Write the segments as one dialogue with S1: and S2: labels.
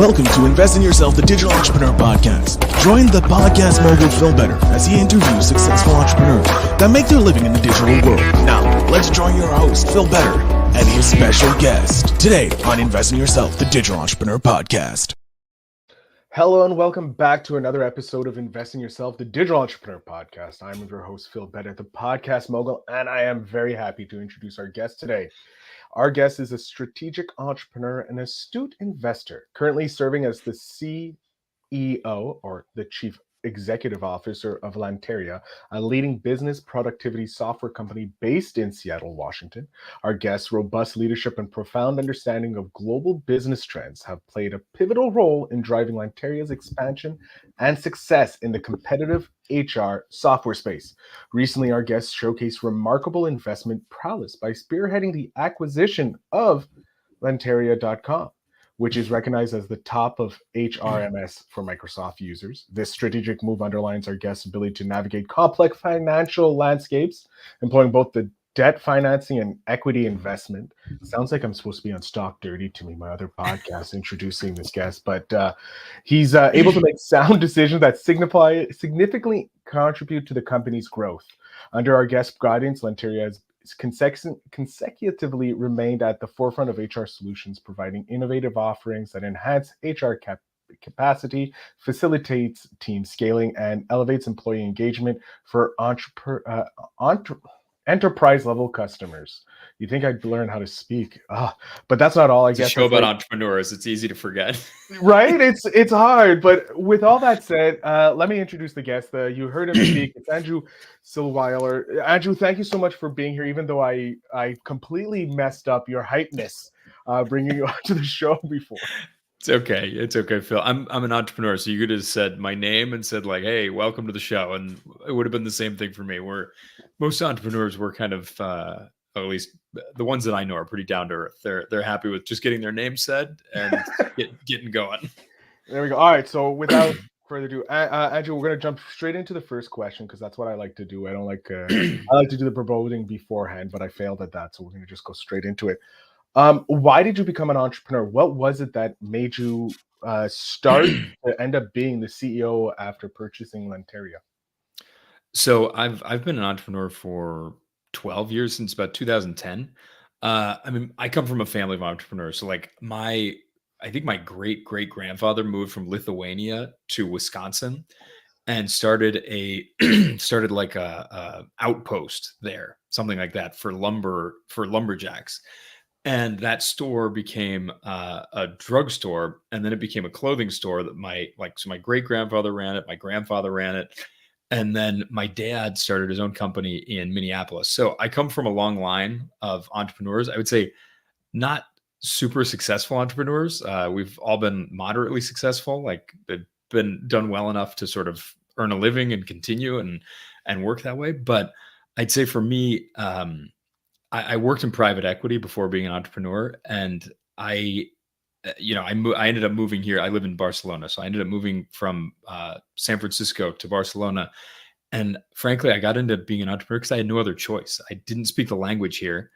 S1: Welcome to Invest in Yourself, the Digital Entrepreneur Podcast. Join the Podcast Mogul Phil Better as he interviews successful entrepreneurs that make their living in the digital world. Now, let's join your host, Phil Better, and his special guest today on Invest in Yourself, the Digital Entrepreneur Podcast.
S2: Hello and welcome back to another episode of Invest in Yourself, the Digital Entrepreneur Podcast. I'm your host, Phil Better, the Podcast Mogul, and I am very happy to introduce our guest today. Our guest is a strategic entrepreneur and astute investor, currently serving as the CEO or the Chief Executive Officer of Lanteria, a leading business productivity software company based in Seattle, Washington. Our guest's robust leadership and profound understanding of global business trends have played a pivotal role in driving Lanteria's expansion and success in the competitive HR software space. Recently, our guest showcased remarkable investment prowess by spearheading the acquisition of Lanteria.com, which is recognized as the top of HRMS for Microsoft users. This strategic move underlines our guest's ability to navigate complex financial landscapes, employing both the debt financing and equity investment. Sounds like I'm supposed to be on Stock Dirty to me, my other podcast, introducing this guest, but he's able to make sound decisions that significantly contribute to the company's growth. Under our guest's guidance, Lanteria has consecutively remained at the forefront of HR solutions, providing innovative offerings that enhance HR capacity, facilitates team scaling, and elevates employee engagement for enterprise-level customers. You think I'd learn how to speak, but that's not all. I guess
S3: it's a show about entrepreneurs. It's easy to forget,
S2: right? It's hard. But with all that said, let me introduce the guest. You heard him speak. It's Andrew Swiler. Andrew, thank you so much for being here. Even though I completely messed up your hypeness, bringing you onto the show before.
S3: It's okay, Phil. I'm an entrepreneur, so you could have said my name and said like, "Hey, welcome to the show," and it would have been the same thing for me. Most entrepreneurs were kind of, at least the ones that I know, are pretty down to earth. They're happy with just getting their name said and getting going.
S2: There we go. All right. So without further ado, Andrew, we're going to jump straight into the first question because that's what I like to do. I don't like I like to do the promoting beforehand, but I failed at that, so we're going to just go straight into it. Why did you become an entrepreneur? What was it that made you start to end up being the CEO after purchasing Lanteria?
S3: So I've been an entrepreneur for 12 years, since about 2010. I mean, I come from a family of entrepreneurs. So like I think my great grandfather moved from Lithuania to Wisconsin and started like a outpost there, something like that, for lumberjacks. And that store became a drugstore, and then it became a clothing store that my great grandfather ran it, my grandfather ran it, and then my dad started his own company in Minneapolis. So I come from a long line of entrepreneurs. I would say not super successful entrepreneurs. We've all been moderately successful, like they've been done well enough to sort of earn a living and continue and work that way. But I'd say for me, I worked in private equity before being an entrepreneur, and I ended up moving here. I live in Barcelona, so I ended up moving from San Francisco to Barcelona. And frankly, I got into being an entrepreneur because I had no other choice. I didn't speak the language here,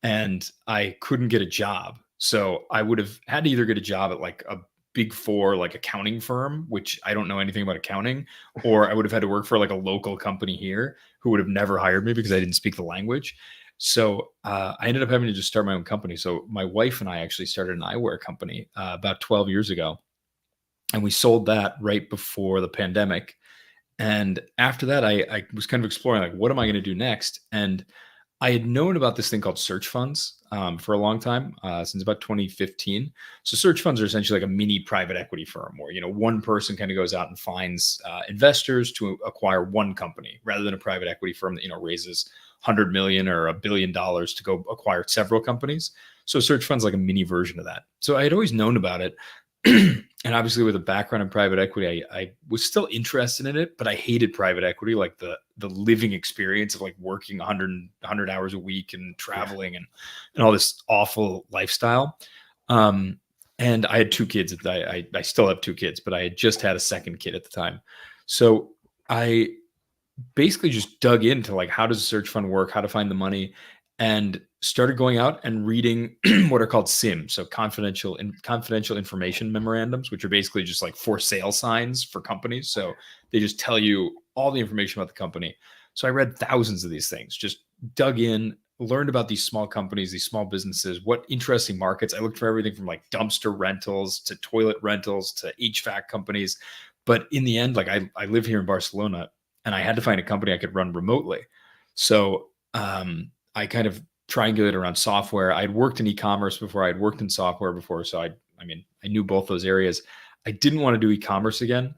S3: and I couldn't get a job. So I would have had to either get a job at like a Big Four, like accounting firm, which I don't know anything about accounting, or I would have had to work for like a local company here who would have never hired me because I didn't speak the language. So I ended up having to just start my own company. So my wife and I actually started an eyewear company about 12 years ago. And we sold that right before the pandemic. And after that, I was kind of exploring, like, what am I going to do next? And I had known about this thing called search funds for a long time, since about 2015. So search funds are essentially like a mini private equity firm where, one person kind of goes out and finds investors to acquire one company, rather than a private equity firm that, raises 100 million or $1 billion to go acquire several companies. So search funds like a mini version of that. So I had always known about it. And obviously with a background in private equity, I was still interested in it, but I hated private equity, like the living experience of like working 100 hours a week and traveling and all this awful lifestyle. And I had two kids. I still have two kids, but I had just had a second kid at the time. So I basically just dug into like, how does a search fund work, how to find the money, and started going out and reading what are called SIM, so confidential information memorandums, which are basically just like for sale signs for companies. So they just tell you all the information about the company. So I read thousands of these things, just dug in, learned about these small companies, these small businesses, what interesting markets. I looked for everything from like dumpster rentals to toilet rentals to HVAC companies. But in the end, like I live here in Barcelona and I had to find a company I could run remotely. So I kind of triangulate around software. I'd worked in e-commerce before. I'd worked in software before. So I knew both those areas. I didn't want to do e-commerce again.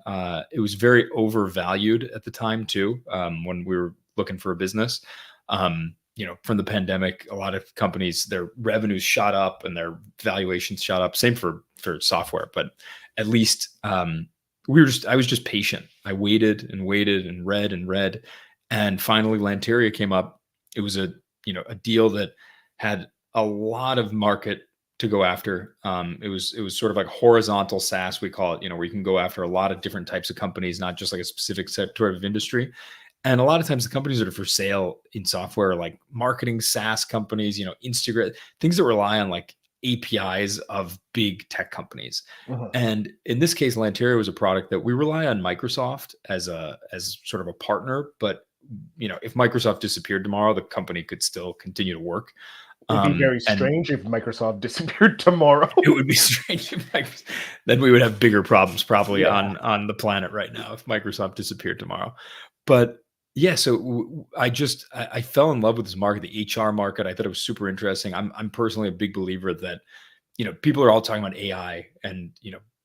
S3: It was very overvalued at the time too. When we were looking for a business, from the pandemic, a lot of companies, their revenues shot up and their valuations shot up. Same for software, but at least I was just patient. I waited and waited and read. And finally Lanteria came up. It was a deal that had a lot of market to go after. It was sort of like horizontal SaaS, we call it, where you can go after a lot of different types of companies, not just like a specific sector of industry. And a lot of times the companies that are for sale in software are like marketing SaaS companies, Instagram, things that rely on like APIs of big tech companies.
S2: Uh-huh.
S3: And in this case, Lanteria was a product that we rely on Microsoft as sort of a partner, but if Microsoft disappeared tomorrow, the company could still continue to work.
S2: It'd be very strange if Microsoft disappeared tomorrow.
S3: It would be strange then we would have bigger problems probably on the planet right now if Microsoft disappeared tomorrow. But yeah, so I fell in love with this market, the HR market. I thought it was super interesting. I'm personally a big believer that people are all talking about AI and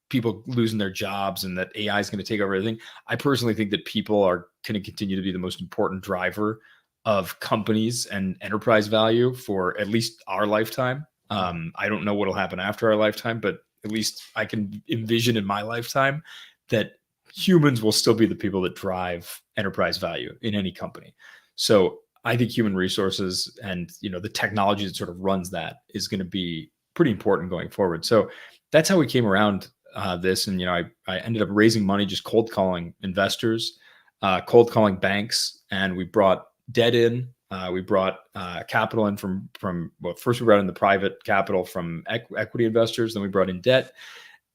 S3: people losing their jobs and that AI is going to take over everything. I personally think that people are going to continue to be the most important driver of companies and enterprise value for at least our lifetime. I don't know what'll happen after our lifetime, but at least I can envision in my lifetime that humans will still be the people that drive enterprise value in any company. So I think human resources and the technology that sort of runs that is going to be pretty important going forward. So that's how we came around this. And I ended up raising money, just cold calling investors, cold calling banks, and we brought debt in. We brought capital in from first we brought in the private capital from equity investors, then we brought in debt.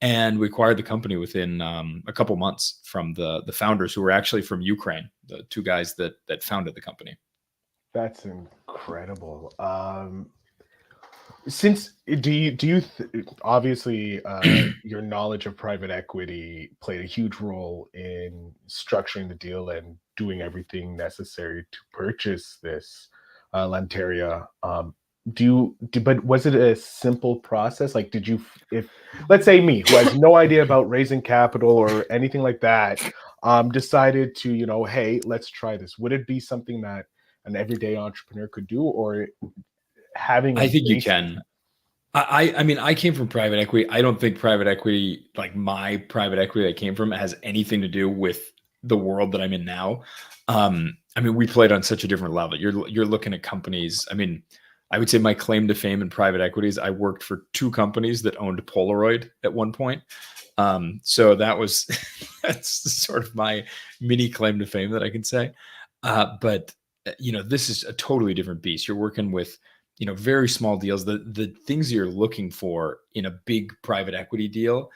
S3: And we acquired the company within a couple months from the founders, who were actually from Ukraine, the two guys that founded the company.
S2: That's incredible. Obviously your knowledge of private equity played a huge role in structuring the deal and doing everything necessary to purchase this Lanteria. But was it a simple process? Like, if let's say me, who has no idea about raising capital or anything like that, decided to, hey, let's try this. Would it be something that an everyday entrepreneur could do, or having?
S3: I think you can. I mean, I came from private equity. I don't think private equity, like my private equity I came from, has anything to do with the world that I'm in now. I mean, we played on such a different level. You're looking at companies. I mean, I would say my claim to fame in private equities, I worked for two companies that owned Polaroid at one point. So that's sort of my mini claim to fame that I can say. But this is a totally different beast. You're working with, very small deals. The things you're looking for in a big private equity deal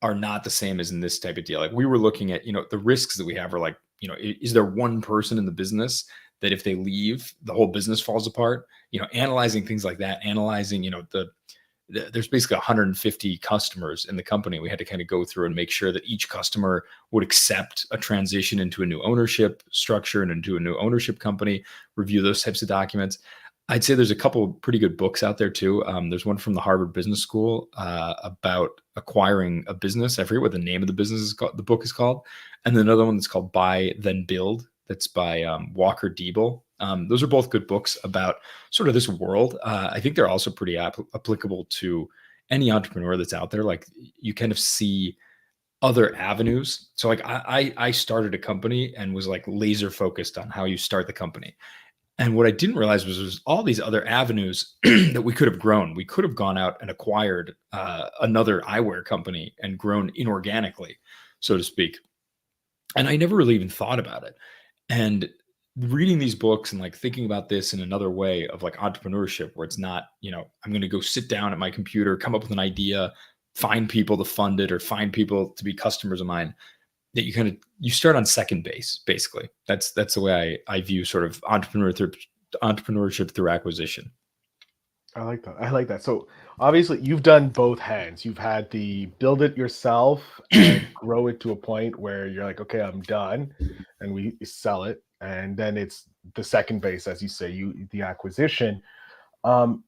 S3: are not the same as in this type of deal. Like we were looking at, the risks that we have are like, is there one person in the business that if they leave, the whole business falls apart? Analyzing things like that, analyzing, there's basically 150 customers in the company. We had to kind of go through and make sure that each customer would accept a transition into a new ownership structure and into a new ownership company, review those types of documents. I'd say there's a couple of pretty good books out there too. There's one from the Harvard Business School about acquiring a business. I forget what the name of the business is called. The book is called, and then another one that's called Buy Then Build. That's by Walker Diebel. Those are both good books about sort of this world. I think they're also pretty applicable to any entrepreneur that's out there. Like you kind of see other avenues. So like I started a company and was like laser focused on how you start the company. And what I didn't realize was there's all these other avenues that we could have grown. We could have gone out and acquired another eyewear company and grown inorganically, so to speak. And I never really even thought about it. And reading these books and like thinking about this in another way of like entrepreneurship, where it's not, I'm going to go sit down at my computer, come up with an idea, find people to fund it or find people to be customers of mine, that you start on second base. Basically, that's the way I view sort of entrepreneurship through acquisition.
S2: I like that. So obviously you've done both hands. You've had the build it yourself and grow it to a point where you're like, okay, I'm done, and we sell it. And then it's the second base, as you say, the acquisition. Um,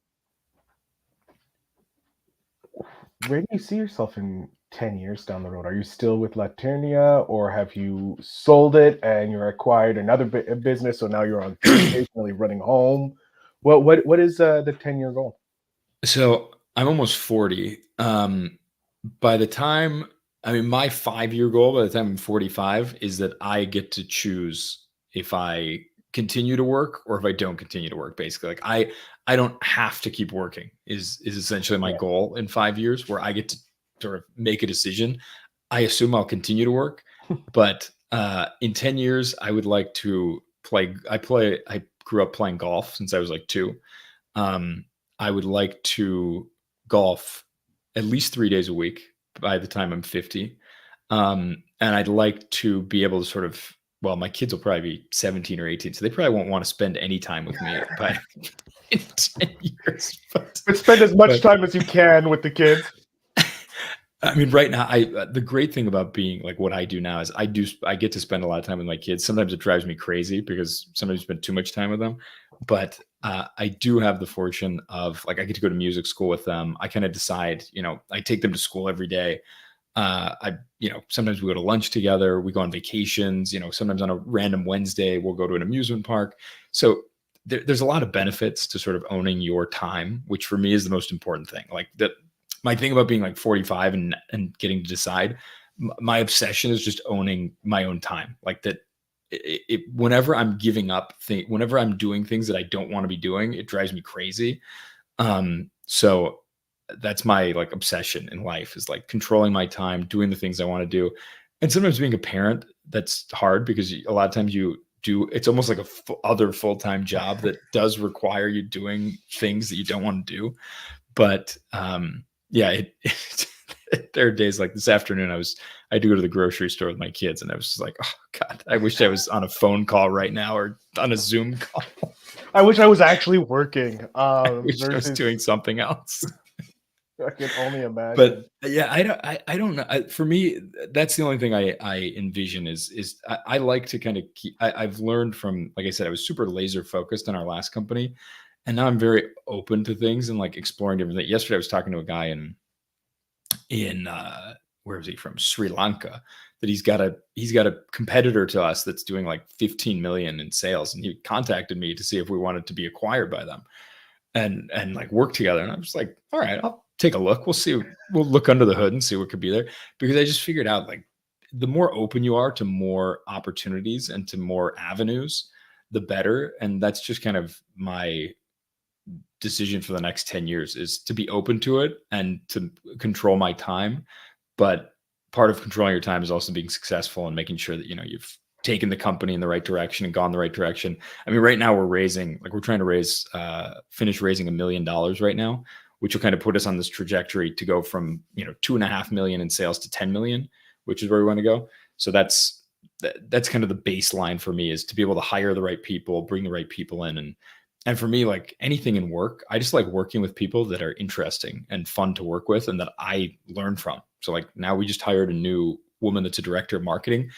S2: where do you see yourself in 10 years down the road? Are you still with Lanteria, or have you sold it and you're acquired another business? So now you're on occasionally running home. What is the 10-year goal?
S3: So I'm almost 40. By the time, my 5-year goal by the time I'm 45 is that I get to choose if I continue to work or if I don't continue to work. Basically, like I don't have to keep working is essentially my goal in 5 years, where I get to sort of make a decision. I assume I'll continue to work, but in 10 years, I would like to play. I grew up playing golf since I was like 2. I would like to golf at least 3 days a week by the time I'm 50. And I'd like to be able to sort of, well, my kids will probably be 17 or 18, so they probably won't want to spend any time with me by in 10 years. But
S2: spend as much time as you can with the kids.
S3: Right now, the great thing about being like what I do now is I get to spend a lot of time with my kids. Sometimes it drives me crazy because sometimes I spend too much time with them, but I do have the fortune of like I get to go to music school with them. I kind of decide, I take them to school every day. Sometimes we go to lunch together. We go on vacations. Sometimes on a random Wednesday we'll go to an amusement park. So there's a lot of benefits to sort of owning your time, which for me is the most important thing. Like that. My thing about being like 45 and getting to decide, my obsession is just owning my own time. Like that, whenever I'm giving up, whenever I'm doing things that I don't want to be doing, it drives me crazy. So that's my like obsession in life, is like controlling my time, doing the things I want to do. And sometimes being a parent, that's hard because a lot of times it's almost like other full-time job that does require you doing things that you don't want to do. But yeah, there are days like this afternoon. I had to go to the grocery store with my kids, and I was just like, oh God, I wish I was on a phone call right now or on a Zoom call.
S2: I wish I was actually working.
S3: I wish I was doing something else.
S2: I can only imagine.
S3: But yeah, I don't know. For me, that's the only thing I envision is I like to kind of keep. I've learned from, like I said, I was super laser focused on our last company. And now I'm very open to things and like exploring different things. Yesterday, I was talking to a guy in where is he from? Sri Lanka. That he's got a competitor to us that's doing like 15 million in sales, and he contacted me to see if we wanted to be acquired by them, and like work together. And I was like, all right, I'll take a look. We'll see. We'll look under the hood and see what could be there, because I just figured out like the more open you are to more opportunities and to more avenues, the better. And that's just kind of my decision for the next 10 years, is to be open to it and to control my time. But part of controlling your time is also being successful and making sure that, you've taken the company in the right direction and gone the right direction. Right now we're trying to finish raising $1 million right now, which will kind of put us on this trajectory to go from, 2.5 million in sales to 10 million, which is where we want to go. So that's kind of the baseline for me, is to be able to hire the right people, bring the right people in. And for me, like anything in work, I just like working with people that are interesting and fun to work with and that I learn from. So like now we just hired a new woman that's a director of marketing.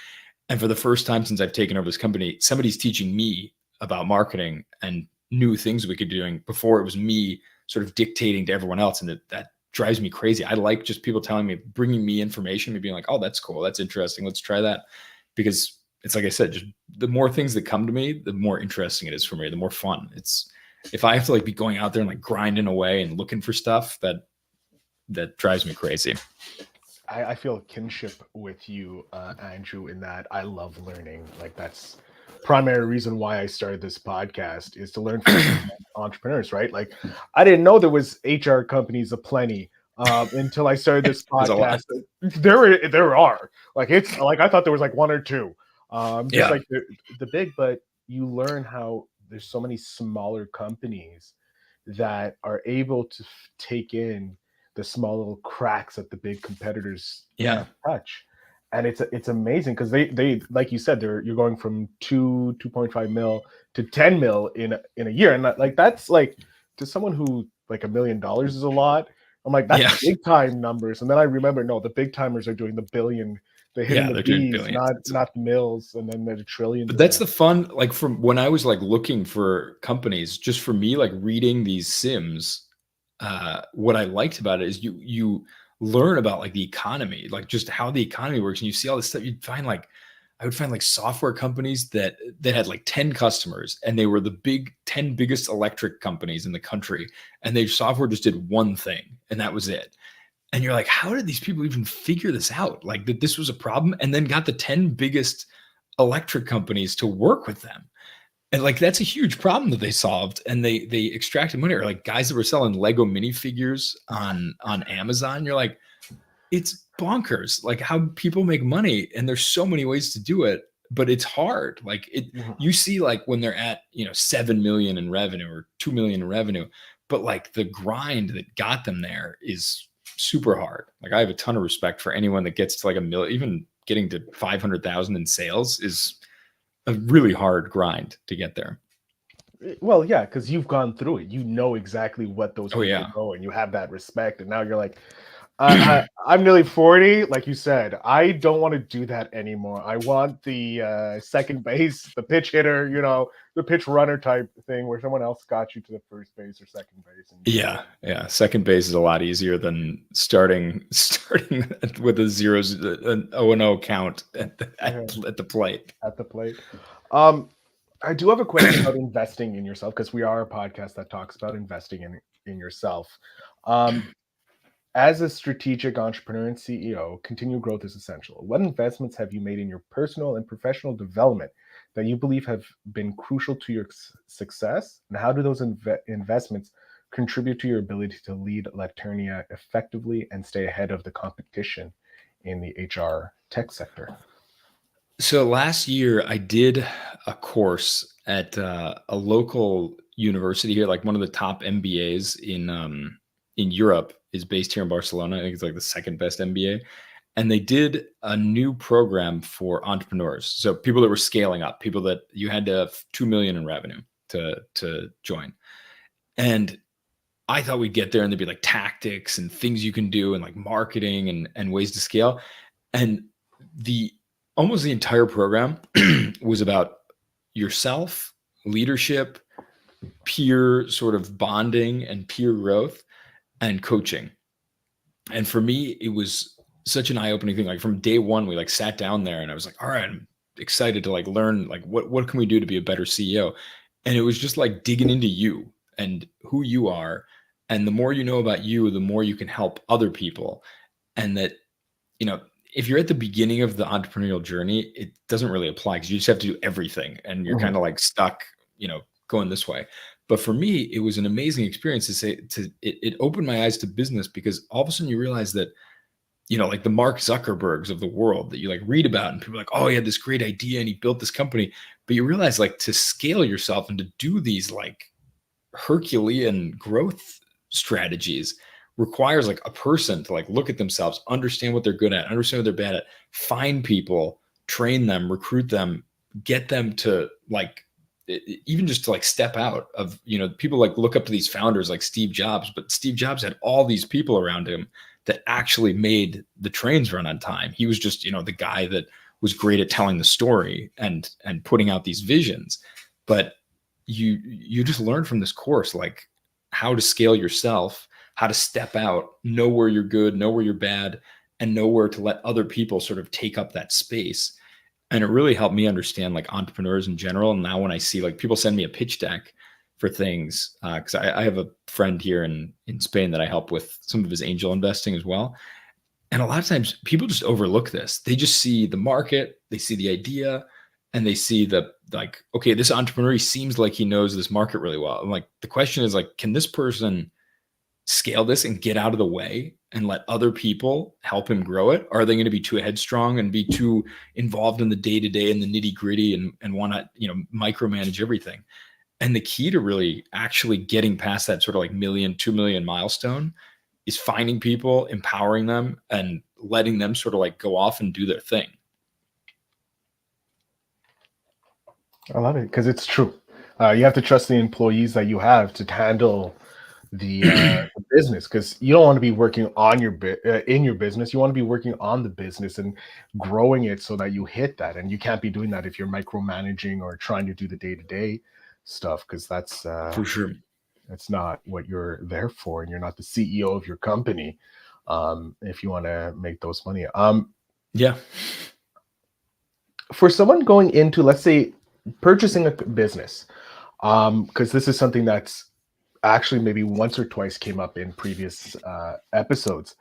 S3: And for the first time since I've taken over this company, somebody's teaching me about marketing and new things we could be doing. Before it was me sort of dictating to everyone else. And that drives me crazy. I like just people telling me, bringing me information and being like, oh, that's cool. That's interesting. Let's try that. Because it's like I said, just the more things that come to me, the more interesting it is for me, the more fun. It's, if I have to like be going out there and like grinding away and looking for stuff, that drives me crazy.
S2: I feel kinship with you, Andrew, in that I love learning. Like that's primary reason why I started this podcast, is to learn from entrepreneurs, right? Like I didn't know there was HR companies aplenty until I started this podcast. There are like, it's like, I thought there was like one or two. Just like the big, but you learn how there's so many smaller companies that are able to take in the small little cracks that the big competitors
S3: Yeah.
S2: can't touch. And it's amazing because they like you said, you're going from 2.5 mil to 10 mil in a year. And like that's like, to someone who like $1 million is a lot, I'm like, that's
S3: Yeah.
S2: big time numbers. And then I remember, no, the big timers are doing the billion, they're hitting
S3: Yeah,
S2: the
S3: they're doing
S2: B's,
S3: billions.
S2: not mils, and then there's trillions
S3: But
S2: in
S3: that's
S2: there.
S3: the fun, like from when I was like looking for companies, just for me, like reading these sims, what I liked about it is you learn about like the economy, like just how the economy works, and you see all this stuff. You'd find like I would find like software companies that had like 10 customers, and they were the 10 biggest electric companies in the country, and their software just did one thing, and that was it. And you're like, how did these people even figure this out? Like that this was a problem, and then got the 10 biggest electric companies to work with them. And like that's a huge problem that they solved, and they extracted money. Or like guys that were selling Lego minifigures on Amazon. You're like, it's bonkers, like how people make money, and there's so many ways to do it, but it's hard. Like
S2: Mhm.
S3: you see like when they're at 7 million in revenue or 2 million in revenue, but like the grind that got them there is super hard. Like I have a ton of respect for anyone that gets to like a million, even getting to 500,000 in sales is a really hard grind to get there.
S2: Well, yeah, because you've gone through it. You know exactly what those
S3: Oh
S2: people
S3: yeah.
S2: go, and you have that respect. And now you're like, I'm nearly 40. Like you said, I don't want to do that anymore. I want the second base, the pitch hitter, the pitch runner type thing where someone else got you to the first base or second base. And
S3: Yeah, yeah. Second base is a lot easier than starting with a zeros, an 0-0 count at the plate.
S2: at the plate. Um, I do have a question about investing in yourself because we are a podcast that talks about investing in yourself. As a strategic entrepreneur and CEO, continued growth is essential. What investments have you made in your personal and professional development that you believe have been crucial to your success? And how do those investments contribute to your ability to lead Lanteria effectively and stay ahead of the competition in the HR tech sector?
S3: So last year I did a course at a local university here, like one of the top MBAs in Europe is based here in Barcelona. I think it's like the second best MBA. And they did a new program for entrepreneurs. So people that were scaling up, people that you had to have 2 million in revenue to join. And I thought we'd get there and there'd be like tactics and things you can do and like marketing and ways to scale. And the almost the entire program was about yourself, leadership, peer sort of bonding and peer growth and coaching. And for me, it was such an eye-opening thing. Like from day one, we like sat down there and I was like, all right, I'm excited to like learn like what can we do to be a better CEO? And it was just like digging into you and who you are. And the more you know about you, the more you can help other people. And that, if you're at the beginning of the entrepreneurial journey, it doesn't really apply because you just have to do everything and you're kind of like stuck, going this way. But for me, it was an amazing experience it opened my eyes to business because all of a sudden you realize that, like the Mark Zuckerbergs of the world that you like read about and people are like, oh, he had this great idea and he built this company. But you realize like to scale yourself and to do these like Herculean growth strategies requires like a person to like look at themselves, understand what they're good at, understand what they're bad at, find people, train them, recruit them, get them to like, even just to like step out of, people like look up to these founders like Steve Jobs, but Steve Jobs had all these people around him that actually made the trains run on time. He was just, the guy that was great at telling the story and putting out these visions. But you just learn from this course, like how to scale yourself, how to step out, know where you're good, know where you're bad, and know where to let other people sort of take up that space. And it really helped me understand like entrepreneurs in general. And now when I see like people send me a pitch deck for things, because I have a friend here in Spain that I help with some of his angel investing as well. And a lot of times people just overlook this. They just see the market, they see the idea, and they see the like, okay, this entrepreneur, he seems like he knows this market really well. And like the question is like, can this person scale this and get out of the way and let other people help him grow it? Or are they going to be too headstrong and be too involved in the day-to-day and the nitty-gritty and want to, micromanage everything? And the key to really actually getting past that sort of like 2 million milestone is finding people, empowering them, and letting them sort of like go off and do their thing.
S2: I love it because it's true. You have to trust the employees that you have to handle the business, because you don't want to be working on your in your business. You want to be working on the business and growing it so that you hit that. And you can't be doing that if you're micromanaging or trying to do the day-to-day stuff, because that's
S3: For sure.
S2: that's not what you're there for, and you're not the CEO of your company if you want to make those money.
S3: Yeah.
S2: For someone going into, let's say, purchasing a business, because this is something that's actually maybe once or twice came up in previous episodes,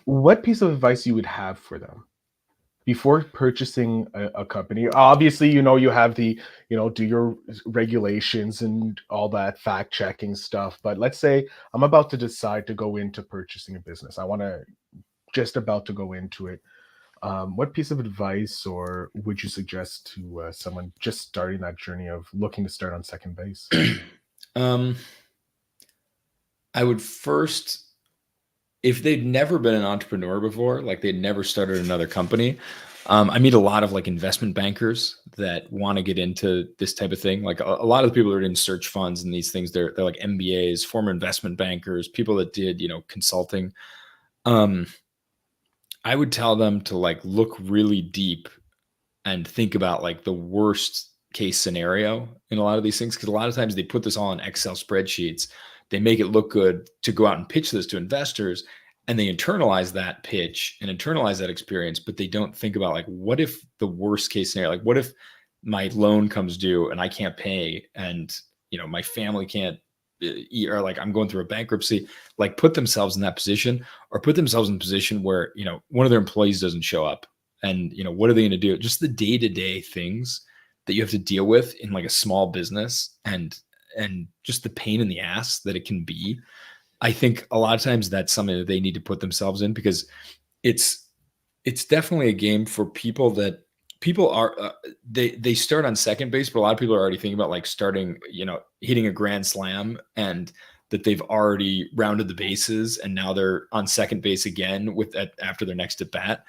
S2: what piece of advice you would have for them before purchasing a company? Obviously, you have the, do your regulations and all that fact checking stuff. But let's say I'm about to decide to go into purchasing a business. I want to just about to go into it. What piece of advice or would you suggest to someone just starting that journey of looking to start on second base?
S3: I would first, if they'd never been an entrepreneur before, like they'd never started another company, I meet a lot of like investment bankers that want to get into this type of thing. Like a lot of the people that are in search funds and these things, they're like MBAs, former investment bankers, people that did, consulting. I would tell them to like look really deep and think about like the worst case scenario in a lot of these things, because a lot of times they put this all in Excel spreadsheets. They make it look good to go out and pitch this to investors, and they internalize that pitch and internalize that experience, but they don't think about like, what if the worst case scenario, like what if my loan comes due and I can't pay, and my family can't eat, or like I'm going through a bankruptcy, like put themselves in that position, or put themselves in a position where one of their employees doesn't show up, and what are they going to do? Just the day-to-day things that you have to deal with in like a small business, and just the pain in the ass that it can be. I think a lot of times that's something that they need to put themselves in, because it's definitely a game for people that people are, they start on second base, but a lot of people are already thinking about like starting, hitting a grand slam, and that they've already rounded the bases and now they're on second base again after their next at bat.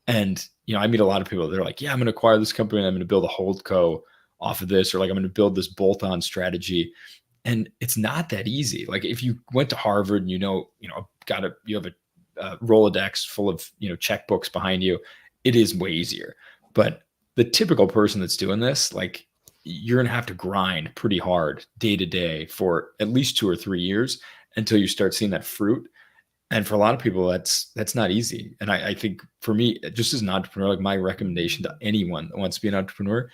S3: And, I meet a lot of people that are like, yeah, I'm going to acquire this company and I'm going to build a holdco off of this, or like I'm going to build this bolt-on strategy. And it's not that easy. Like if you went to Harvard and you have a Rolodex full of, checkbooks behind you, it is way easier. But the typical person that's doing this, like you're going to have to grind pretty hard day to day for at least 2 or 3 years until you start seeing that fruit. And for a lot of people, that's not easy. And I think for me, just as an entrepreneur, like my recommendation to anyone that wants to be an entrepreneur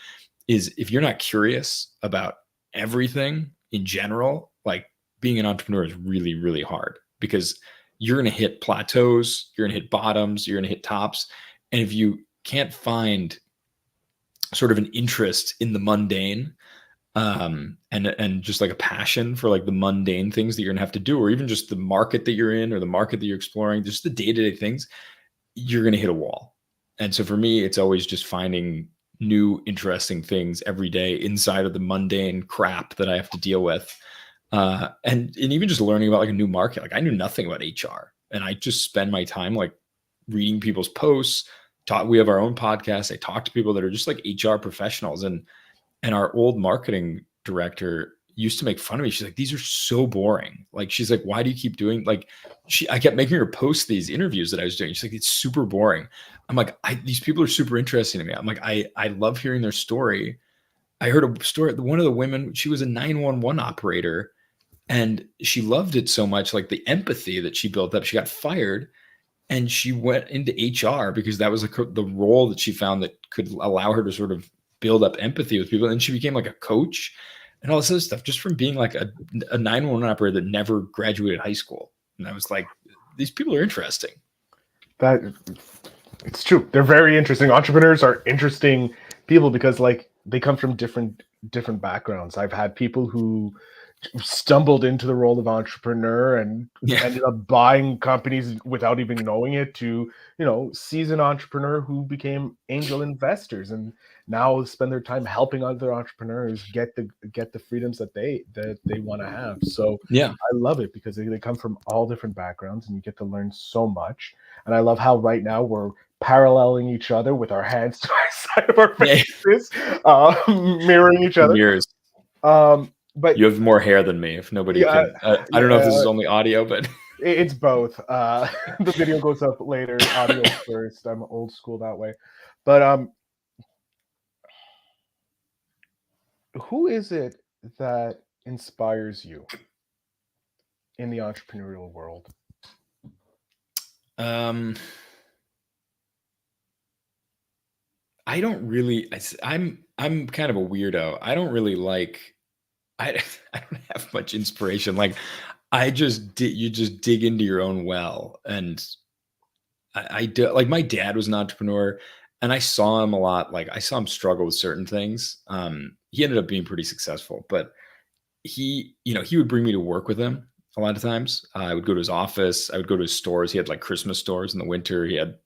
S3: is, if you're not curious about everything in general, like being an entrepreneur is really, really hard, because you're going to hit plateaus, you're going to hit bottoms, you're going to hit tops. And if you can't find sort of an interest in the mundane, and just like a passion for like the mundane things that you're gonna have to do, or even just the market that you're in or the market that you're exploring, just the day-to-day things, you're gonna hit a wall. And so for me, it's always just finding new interesting things every day inside of the mundane crap that I have to deal with, and even just learning about like a new market. Like I knew nothing about HR, and I just spend my time like reading people's posts. We have our own podcast. I talk to people that are just like HR professionals, and our old marketing director used to make fun of me. She's like, these are so boring. Like, she's like, why do you keep doing, like, I kept making her post these interviews that I was doing. She's like, it's super boring. I'm like, these people are super interesting to me. I'm like, I love hearing their story. I heard a story. One of the women, she was a 911 operator, and she loved it so much, like the empathy that she built up. She got fired, and she went into HR because that was the role that she found that could allow her to sort of build up empathy with people. And she became like a coach and all this other stuff, just from being like a 911 operator that never graduated high school. And I was like, these people are interesting.
S2: It's true. They're very interesting. Entrepreneurs are interesting people because like they come from different backgrounds. I've had people who stumbled into the role of entrepreneur and
S3: Yeah.
S2: ended up buying companies without even knowing it, to, seasoned entrepreneur who became angel investors and now spend their time helping other entrepreneurs get the freedoms that they want to have. So
S3: Yeah.
S2: I love it because they come from all different backgrounds and you get to learn so much. And I love how right now we're paralleling each other with our hands to our side of our
S3: Yeah.
S2: faces, mirroring each other.
S3: Yours.
S2: But
S3: You have more hair than me. If nobody
S2: yeah,
S3: can, I don't know if this is only audio, but
S2: it's both. The video goes up later, audio first. I'm old school that way. But who is it that inspires you in the entrepreneurial world?
S3: I don't really. I'm kind of a weirdo. I don't really like. I don't have much inspiration. Like you just dig into your own well, and I do. Like my dad was an entrepreneur, and I saw him a lot. Like I saw him struggle with certain things. He ended up being pretty successful, but he would bring me to work with him a lot of times. I would go to his office. I would go to his stores. He had like Christmas stores in the winter. He had,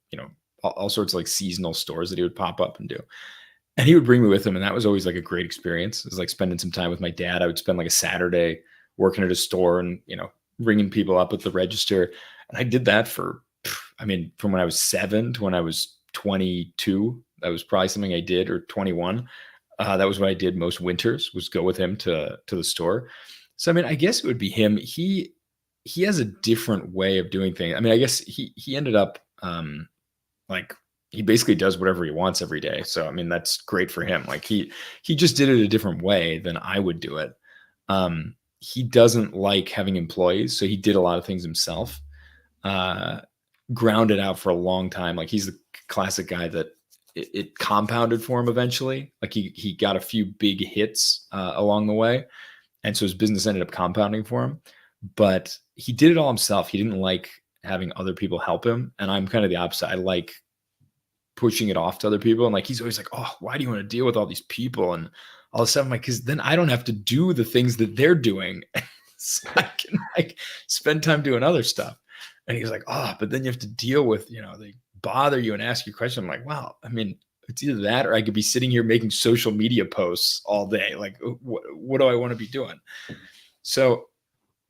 S3: all sorts of like seasonal stores that he would pop up and do. And he would bring me with him. And that was always like a great experience. It was like spending some time with my dad. I would spend like a Saturday working at his store and, ringing people up at the register. And I did that from when I was 7 to when I was 22. That was probably something I did, or 21. That was what I did most winters, was go with him to the store. So, I guess it would be him. He has a different way of doing things. I guess he ended up, like he basically does whatever he wants every day. So, that's great for him. Like he just did it a different way than I would do it. He doesn't like having employees. So he did a lot of things himself, grounded out for a long time. Like he's the classic guy that it compounded for him eventually. Like he got a few big hits along the way. And so his business ended up compounding for him, but he did it all himself. He didn't like having other people help him. And I'm kind of the opposite. I like pushing it off to other people. And like, he's always like, oh, why do you want to deal with all these people? And all of a sudden I'm like, because then I don't have to do the things that they're doing. So I can like spend time doing other stuff. And he's like, oh, but then you have to deal with, they bother you and ask you questions. I'm like, wow, it's either that or I could be sitting here making social media posts all day. Like, what do I want to be doing? So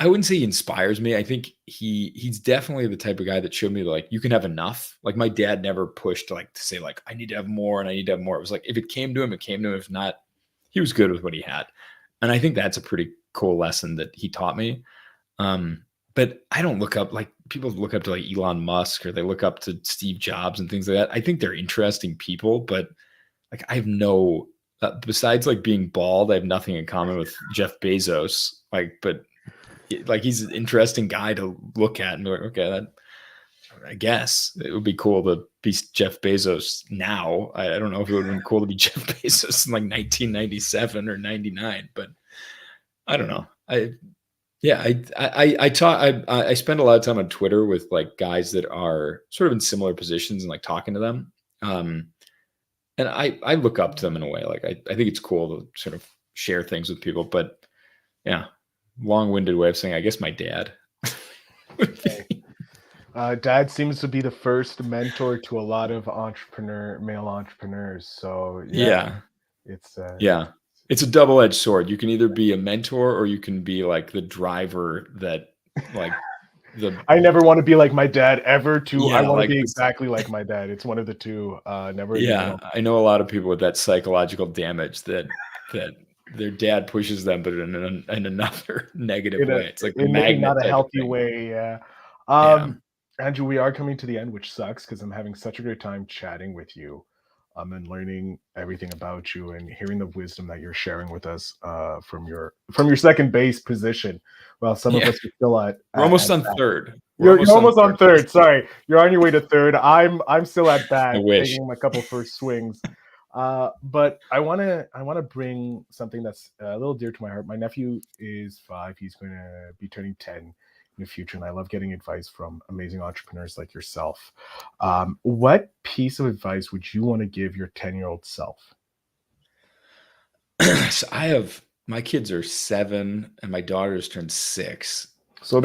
S3: I wouldn't say he inspires me. I think he's definitely the type of guy that showed me like, you can have enough. Like my dad never pushed to say like, I need to have more and I need to have more. It was like, if it came to him, it came to him. If not, he was good with what he had. And I think that's a pretty cool lesson that he taught me. But I don't look up, like people look up to like Elon Musk or they look up to Steve Jobs and things like that. I think they're interesting people, but like I have no, besides like being bald, I have nothing in common with Jeff Bezos. But he's an interesting guy to look at and be like, okay, I guess it would be cool to be Jeff Bezos now. I don't know if it would have been cool to be Jeff Bezos in like 1997 or 99, but I don't know. I spend a lot of time on Twitter with like guys that are sort of in similar positions and like talking to them. And I look up to them in a way. Like I think it's cool to sort of share things with people, but yeah, long-winded way of saying, I guess my dad.
S2: Dad seems to be the first mentor to a lot of male entrepreneurs. So
S3: yeah.
S2: It's
S3: it's a double-edged sword. You can either be a mentor or you can be like the driver that like
S2: I never want to be like my dad ever to.
S3: Yeah,
S2: I want to be exactly like my dad. It's one of the two. Never.
S3: Yeah, I know a lot of people with that psychological damage that their dad pushes them, but in another negative way. It's like
S2: not a healthy way. Yeah. Andrew, we are coming to the end, which sucks because I'm having such a great time chatting with you. And learning everything about you and hearing the wisdom that you're sharing with us from your second base position. Well, some of us are still at.
S3: We're almost on third.
S2: You're almost on third. Sorry, you're on your way to third. I'm still at bat, taking a couple first swings. But I want to bring something that's a little dear to my heart. My nephew is 5. He's going to be turning 10 in the future, and I love getting advice from amazing entrepreneurs like yourself. What piece of advice would you want to give your 10-year-old self?
S3: So I have my kids are 7 and my daughter's turned 6.
S2: So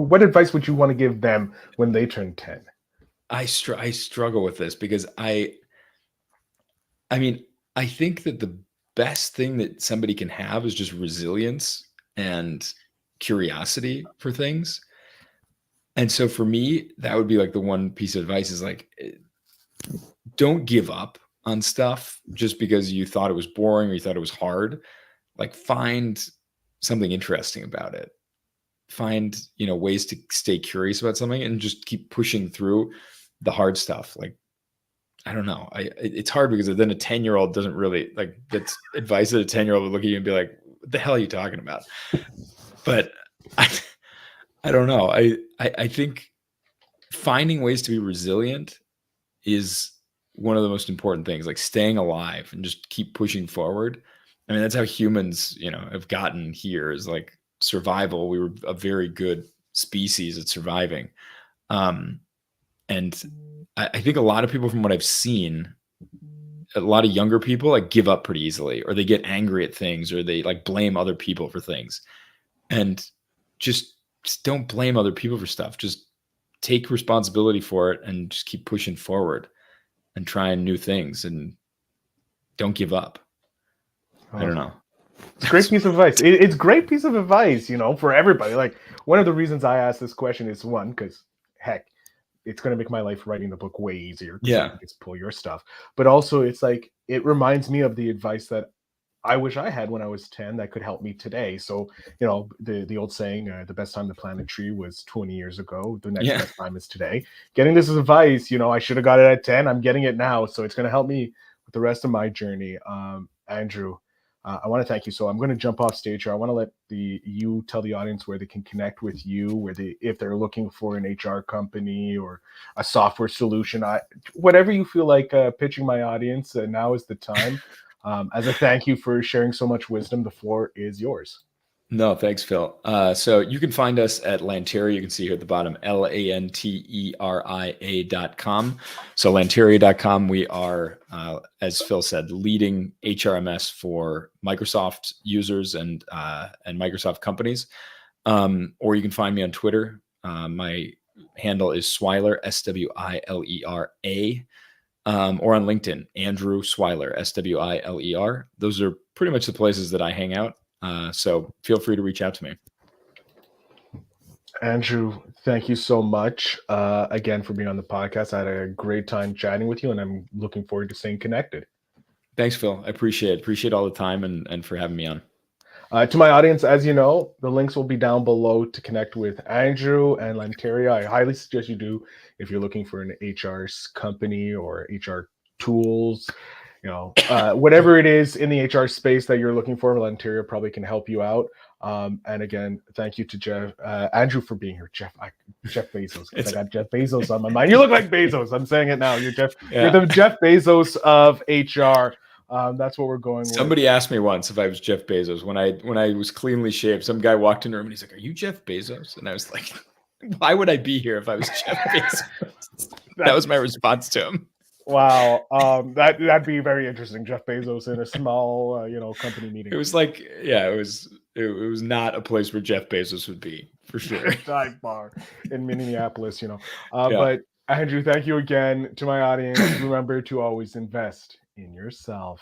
S2: what advice would you want to give them when they turn 10?
S3: I struggle with this because I mean, I think that the best thing that somebody can have is just resilience and curiosity for things. And so for me, that would be like the one piece of advice is like, don't give up on stuff just because you thought it was boring or you thought it was hard. Like find something interesting about it. Find, ways to stay curious about something and just keep pushing through the hard stuff. Like, I don't know. It's hard because then a 10-year-old doesn't really like that's advice that a 10-year-old would look at you and be like, what the hell are you talking about? But I don't know. I think finding ways to be resilient is one of the most important things, like staying alive and just keep pushing forward. I mean, that's how humans, have gotten here is like survival. We were a very good species at surviving. And I think a lot of people from what I've seen, a lot of younger people like give up pretty easily, or they get angry at things, or they like blame other people for things. And just don't blame other people for stuff. Just take responsibility for it and just keep pushing forward and trying new things and don't give up. I don't know.
S2: It's a great piece of advice. It's a great piece of advice, for everybody. Like one of the reasons I asked this question is one, because heck, it's going to make my life writing the book way easier.
S3: Yeah.
S2: I can just pull your stuff. But also it's like, it reminds me of the advice that I wish I had when I was 10 that could help me today. So, the old saying, the best time to plant a tree was 20 years ago. The next best time is today. Getting this advice, I should have got it at 10. I'm getting it now. So it's going to help me with the rest of my journey. Andrew, I want to thank you. So I'm going to jump off stage here. I want to let you tell the audience where they can connect with you, if they're looking for an HR company or a software solution, whatever you feel like pitching my audience. Now is the time. As a thank you for sharing so much wisdom, the floor is yours.
S3: No, thanks, Phil. So you can find us at Lanteria. You can see here at the bottom, Lanteria.com. So Lanteria.com, we are, as Phil said, leading HRMS for Microsoft users and Microsoft companies. Or you can find me on Twitter. My handle is Swiler, Swilera. Or on LinkedIn, Andrew Swiler, Swiler. Those are pretty much the places that I hang out. So feel free to reach out to me.
S2: Andrew, thank you so much again for being on the podcast. I had a great time chatting with you, and I'm looking forward to staying connected.
S3: Thanks, Phil. I appreciate all the time and for having me on.
S2: To my audience, as you know, the links will be down below to connect with Andrew and Lanteria. I highly suggest you do if you're looking for an HR company or HR tools, whatever it is in the HR space that you're looking for. Lanteria probably can help you out. And again, thank you to Andrew for being here. Jeff Bezos. I got Jeff Bezos on my mind. You look like Bezos. I'm saying it now. You're the Jeff Bezos of HR. That's what we're going with.
S3: Somebody asked me once if I was Jeff Bezos when I was cleanly shaved. Some guy walked in the room and he's like, "Are you Jeff Bezos?" And I was like, "Why would I be here if I was Jeff Bezos?" That was my response to him.
S2: Wow, that'd be very interesting. Jeff Bezos in a small, company meeting.
S3: It was like, it was not a place where Jeff Bezos would be for sure.
S2: Dive bar in Minneapolis, But Andrew, thank you again. To my audience, remember to always invest in yourself.